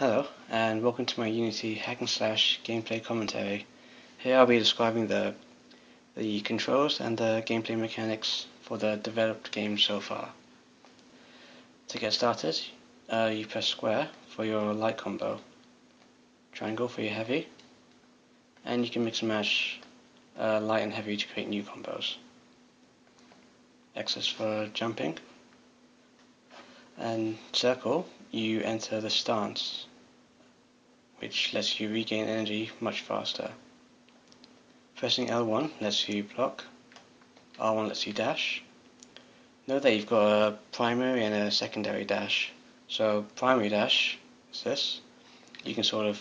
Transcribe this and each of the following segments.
Hello, and welcome to my Unity hack-and-slash gameplay commentary. Here I'll be describing the controls and the gameplay mechanics for the developed game so far. To get started, you press square for your light combo, triangle for your heavy, and you can mix and match light and heavy to create new combos. X is for jumping, and circle, you enter the stance, which lets you regain energy much faster. Pressing L1 lets you block, R1 lets you dash. Note that you've got a primary and a secondary dash. So primary dash is this. You can sort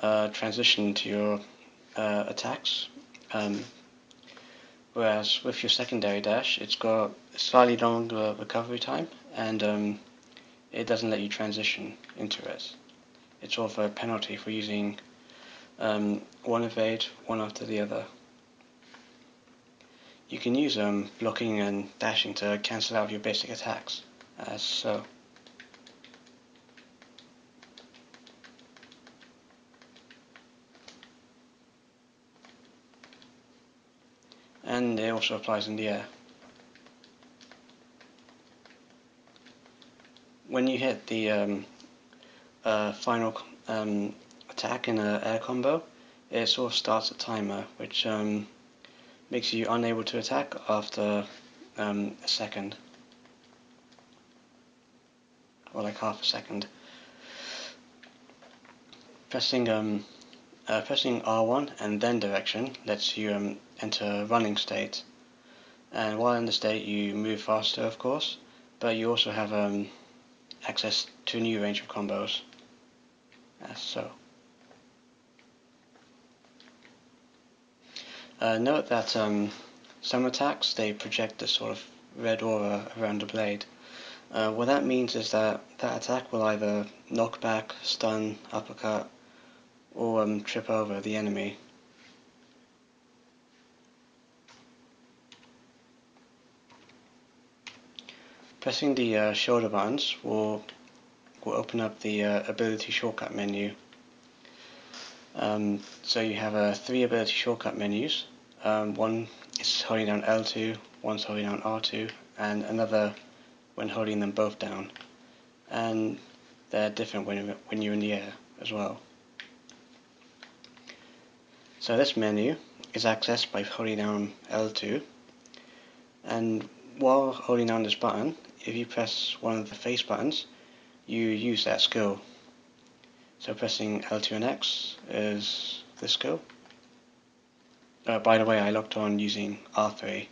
of transition to your attacks, whereas with your secondary dash it's got a slightly longer recovery time, and it doesn't let you transition into it. It's sort of a penalty for using one evade, one after the other. You can use blocking and dashing to cancel out your basic attacks, as so. And it also applies in the air. When you hit the final attack in an air combo, it sort of starts a timer, which makes you unable to attack after a second, or like half a second. Pressing R1 and then direction lets you enter running state, and while in the state you move faster, of course, but you also have access to a new range of combos, as so. Note that some attacks, they project this sort of red aura around the blade. What that means is that that attack will either knock back, stun, uppercut, or trip over the enemy. Pressing the shoulder buttons will open up the ability shortcut menu. So you have 3 ability shortcut menus. One is holding down L2, one's holding down R2, and another when holding them both down. And they're different when you're in the air as well. So this menu is accessed by holding down L2, and while holding down this button, if you press one of the face buttons, you use that skill. So pressing L2 and X is this skill. By the way, I logged on using R3,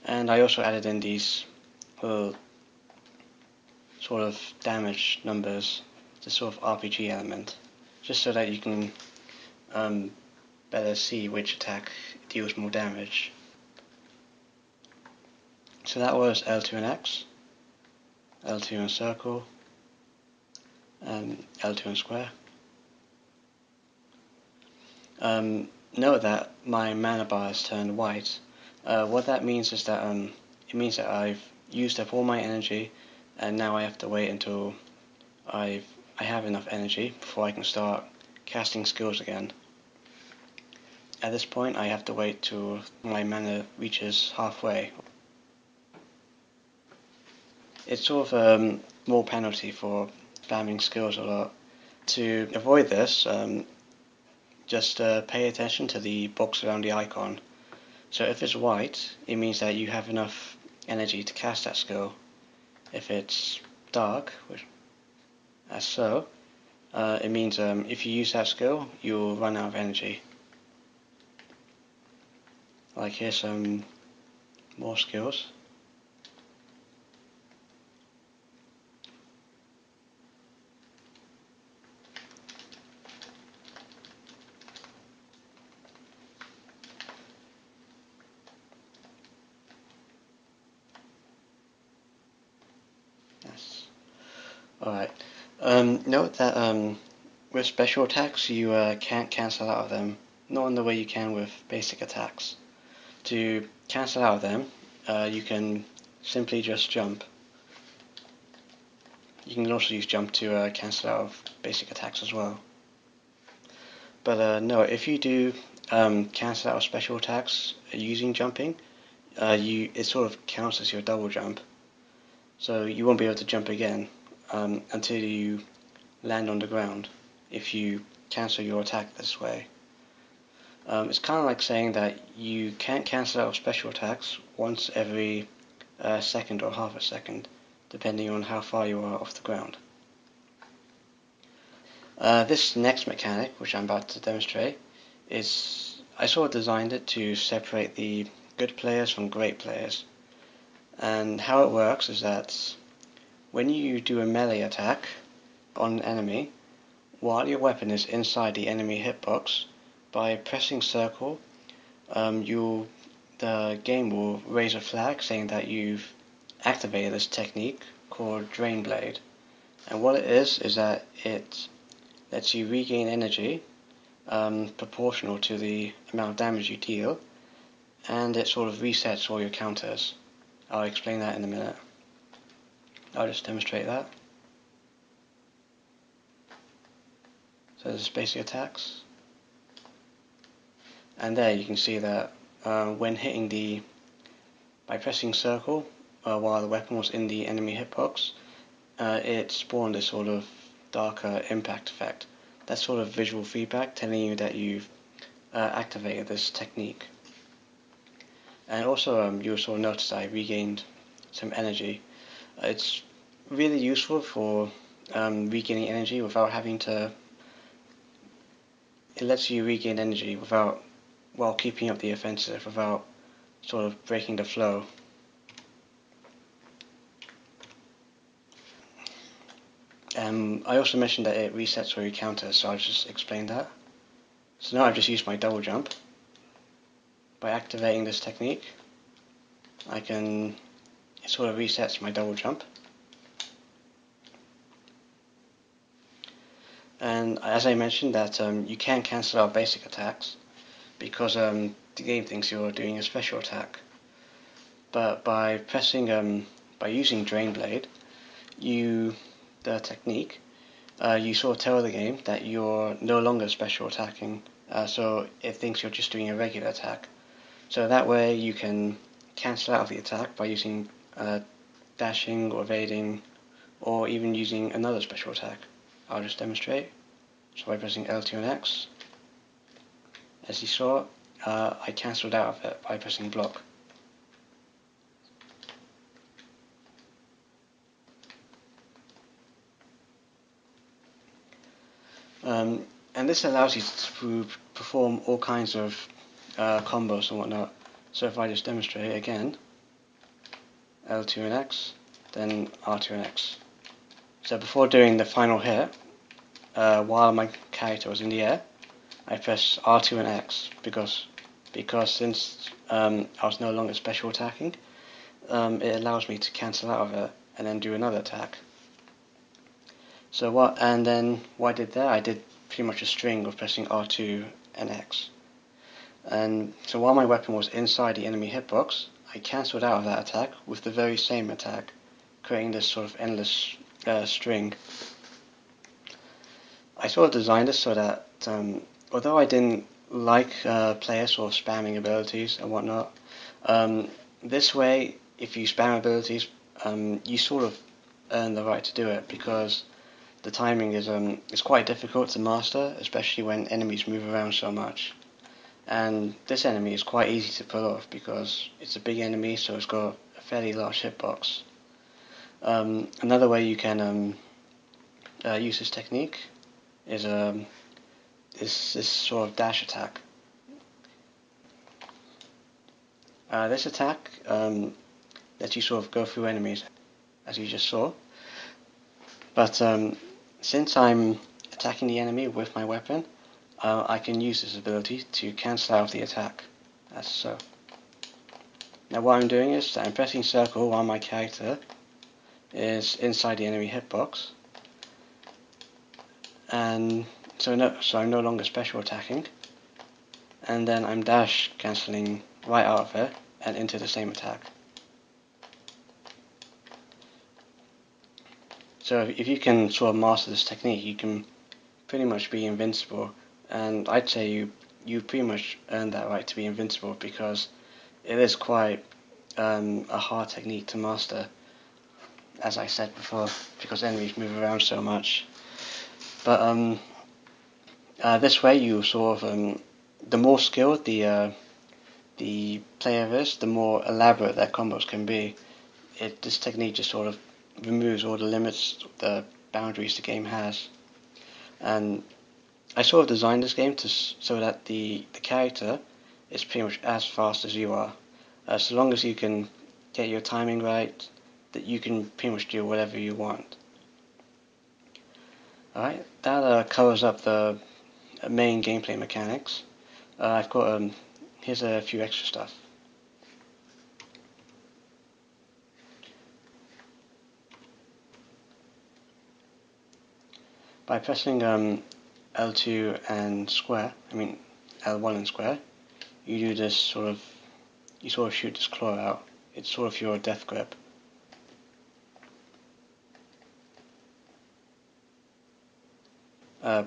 and I also added in these little sort of damage numbers, this sort of RPG element, just so that you can better see which attack deals more damage. So that was L2 and X, L2 and circle, and L2 and square. Note that my mana bar has turned white. What that means is that it means that I've used up all my energy, and now I have to wait until I have enough energy before I can start casting skills again. At this point, I have to wait till my mana reaches halfway. It's sort of more penalty for spamming skills a lot. To avoid this, just pay attention to the box around the icon. So if it's white, it means that you have enough energy to cast that skill. If it's dark, as so, it means if you use that skill, you'll run out of energy. Like here's some more skills. Yes. Alright. Note that with special attacks you can't cancel out of them, not in the way you can with basic attacks. To cancel out of them, you can simply just jump. you can also use jump to cancel out of basic attacks as well. But no, if you do cancel out of special attacks using jumping, it sort of counts as your double jump. So you won't be able to jump again until you land on the ground if you cancel your attack this way. It's kind of like saying that you can't cancel out special attacks once every second or half a second, depending on how far you are off the ground. This next mechanic, which I'm about to demonstrate, I sort of designed it to separate the good players from great players. And how it works is that when you do a melee attack on an enemy, while your weapon is inside the enemy hitbox, by pressing circle, the game will raise a flag saying that you've activated this technique called Drain Blade. And what it is that it lets you regain energy proportional to the amount of damage you deal, and it sort of resets all your counters. I'll explain that in a minute. I'll just demonstrate that. So there's basic attacks. And there you can see that when hitting by pressing circle while the weapon was in the enemy hitbox, it spawned this sort of darker impact effect. That's sort of visual feedback telling you that you've activated this technique. And also you'll sort of notice I regained some energy. It's really useful for regaining energy without having to... It lets you regain energy while keeping up the offensive, without sort of breaking the flow. I also mentioned that it resets all your counters, so I'll just explain that. So now I've just used my double jump. By activating this technique, it sort of resets my double jump. And as I mentioned that you can cancel out basic attacks because the game thinks you're doing a special attack. But by using Drain Blade, the technique, you sort of tell the game that you're no longer special attacking, so it thinks you're just doing a regular attack. So that way you can cancel out the attack by using dashing or evading, or even using another special attack. I'll just demonstrate. So by pressing L2 and X, as you saw, I cancelled out of it by pressing block. And this allows you to perform all kinds of combos and whatnot. So if I just demonstrate again, L2 and X, then R2 and X. So before doing the final hit, while my character was in the air, I press R2 and X because since I was no longer special attacking, it allows me to cancel out of it and then do another attack. So what I did there, I did pretty much a string of pressing R2 and X. And so while my weapon was inside the enemy hitbox, I cancelled out of that attack with the very same attack, creating this sort of endless string. I sort of designed this so that although I didn't like players sort of spamming abilities and whatnot, this way, if you spam abilities, you sort of earn the right to do it, because the timing is quite difficult to master, especially when enemies move around so much. And this enemy is quite easy to pull off because it's a big enemy, so it's got a fairly large hitbox. Another way you can use this technique is this sort of dash attack. This attack lets you sort of go through enemies, as you just saw. But since I'm attacking the enemy with my weapon, I can use this ability to cancel out the attack, as so. Now what I'm doing is that I'm pressing circle while my character is inside the enemy hitbox, and so I'm no longer special attacking, and then I'm dash cancelling right out of it and into the same attack. So if you can sort of master this technique, you can pretty much be invincible. And I'd say you pretty much earned that right to be invincible, because it is quite a hard technique to master, as I said before, because enemies move around so much. But this way, you sort of the more skilled the player is, the more elaborate their combos can be. This technique just sort of removes all the limits, the boundaries the game has. And I sort of designed this game so that the character is pretty much as fast as you are. So long as you can get your timing right, that you can pretty much do whatever you want. Alright, that covers up the main gameplay mechanics. I've got here's a few extra stuff. By pressing L2 and square, L1 and square, you do this you sort of shoot this claw out. It's sort of your death grip.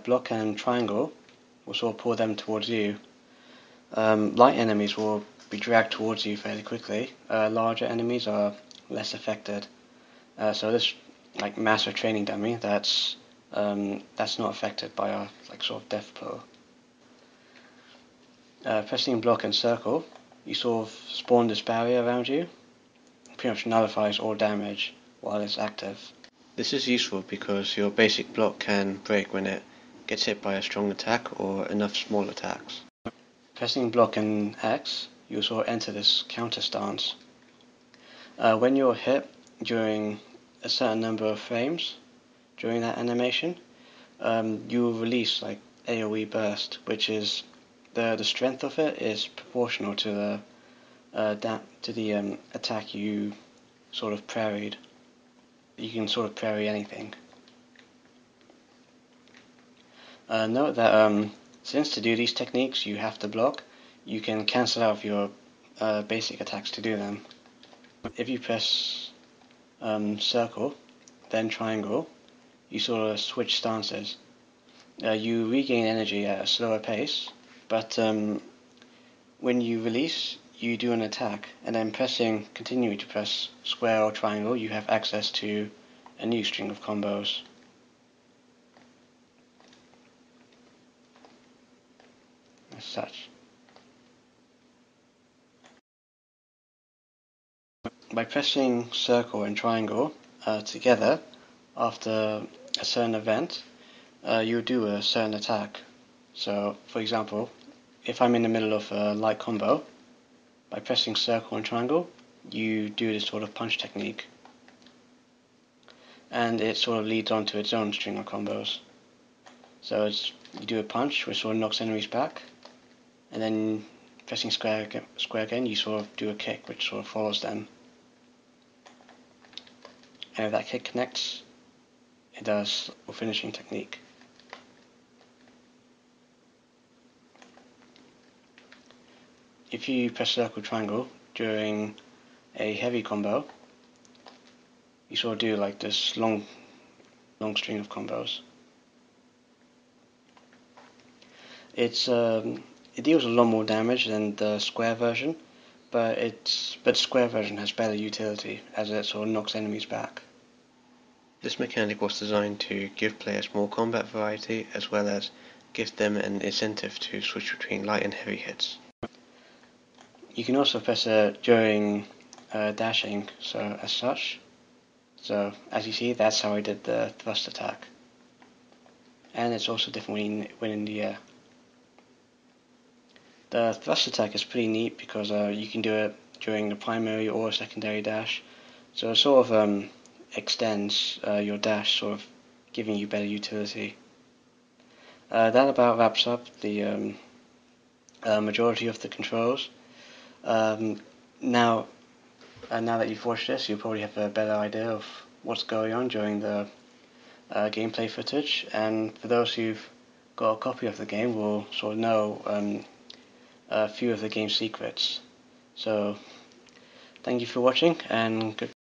Block and triangle will sort of pull them towards you. Light enemies will be dragged towards you fairly quickly. Larger enemies are less affected. So this, like massive training dummy, that's not affected by a sort of death blow. Pressing block and circle, you sort of spawn this barrier around you. It pretty much nullifies all damage while it's active. This is useful because your basic block can break when it gets hit by a strong attack or enough small attacks. Pressing block and X, you sort of enter this counter stance. When you're hit during a certain number of frames during that animation, you will release like AoE burst, which is the strength of it is proportional to the attack you sort of parried. You can sort of parry anything. Note that since to do these techniques you have to block, you can cancel out your basic attacks to do them. If you press circle, then triangle, you sort of switch stances. You regain energy at a slower pace, but when you release, you do an attack, and then continuing to press square or triangle, you have access to a new string of combos. As such. By pressing circle and triangle together after a certain event, you do a certain attack. So, for example, if I'm in the middle of a light combo, by pressing circle and triangle, you do this sort of punch technique. And it sort of leads on to its own string of combos. So you do a punch, which sort of knocks enemies back, and then pressing square again, you sort of do a kick, which sort of follows them. And if that kick connects, it does a finishing technique. If you press circle triangle during a heavy combo, you sort of do like this long string of combos. It deals a lot more damage than the square version, but square version has better utility as it sort of knocks enemies back. This mechanic was designed to give players more combat variety, as well as give them an incentive to switch between light and heavy hits. You can also press it during dashing, so as such. So as you see, that's how I did the thrust attack. And it's also different when in the air. The thrust attack is pretty neat because you can do it during the primary or secondary dash. So it sort of extends your dash, sort of giving you better utility. That about wraps up the majority of the controls. Now that you've watched this, you'll probably have a better idea of what's going on during the gameplay footage, and for those who've got a copy of the game will sort of know a few of the game's secrets. So thank you for watching, and goodbye.